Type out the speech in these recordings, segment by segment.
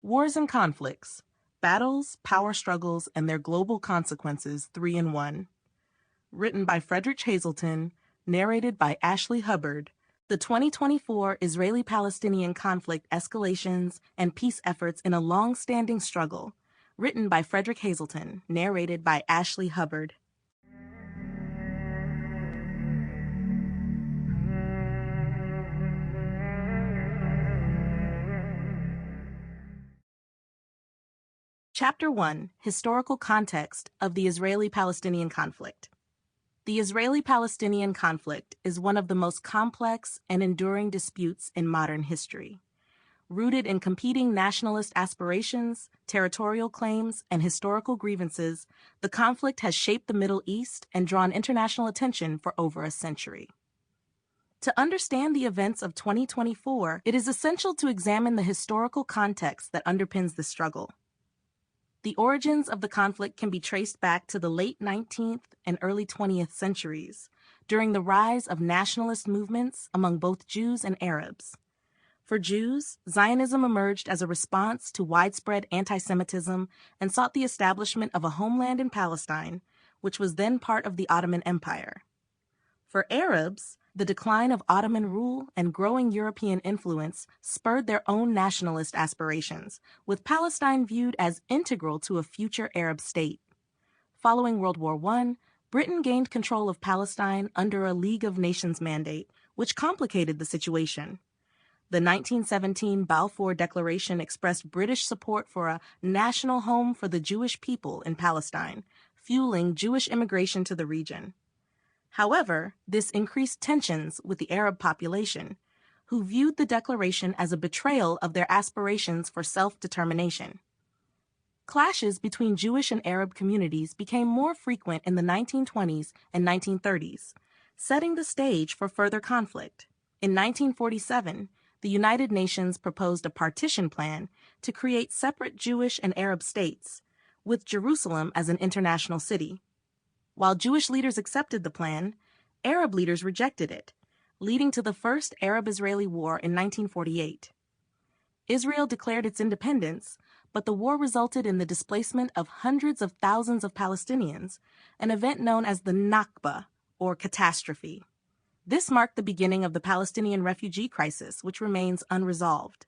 Wars and Conflicts, Battles, Power Struggles, and Their Global Consequences 3 in 1. Written by Fredrich Hazelton, narrated by Ashley Hubbard. The 2024 Israeli-Palestinian Conflict Escalations and Peace Efforts in a Long-Standing Struggle. Written by Fredrich Hazelton, narrated by Ashley Hubbard. Chapter 1. Historical Context of the Israeli-Palestinian Conflict. The Israeli-Palestinian conflict is one of the most complex and enduring disputes in modern history. Rooted in competing nationalist aspirations, territorial claims, and historical grievances, the conflict has shaped the Middle East and drawn international attention for over a century. To understand the events of 2024, it is essential to examine the historical context that underpins the struggle. The origins of the conflict can be traced back to the late 19th and early 20th centuries, during the rise of nationalist movements among both Jews and Arabs. For Jews, Zionism emerged as a response to widespread anti-Semitism and sought the establishment of a homeland in Palestine, which was then part of the Ottoman Empire. For Arabs, the decline of Ottoman rule and growing European influence spurred their own nationalist aspirations, with Palestine viewed as integral to a future Arab state. Following World War I, Britain gained control of Palestine under a League of Nations mandate, which complicated the situation. The 1917 Balfour Declaration expressed British support for a national home for the Jewish people in Palestine, fueling Jewish immigration to the region. However, this increased tensions with the Arab population, who viewed the declaration as a betrayal of their aspirations for self-determination. Clashes between Jewish and Arab communities became more frequent in the 1920s and 1930s, setting the stage for further conflict. In 1947, the United Nations proposed a partition plan to create separate Jewish and Arab states, with Jerusalem as an international city. While Jewish leaders accepted the plan, Arab leaders rejected it, leading to the First Arab-Israeli War in 1948. Israel declared its independence, but the war resulted in the displacement of hundreds of thousands of Palestinians, an event known as the Nakba, or catastrophe. This marked the beginning of the Palestinian refugee crisis, which remains unresolved.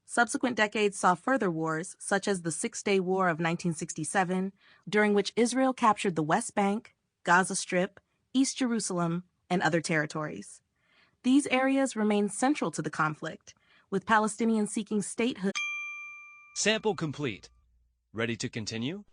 Subsequent decades saw further wars, such as the Six-Day War of 1967, during which Israel captured the West Bank, Gaza Strip, East Jerusalem, and other territories. These areas remain central to the conflict, with Palestinians seeking statehood. Sample complete. Ready to continue?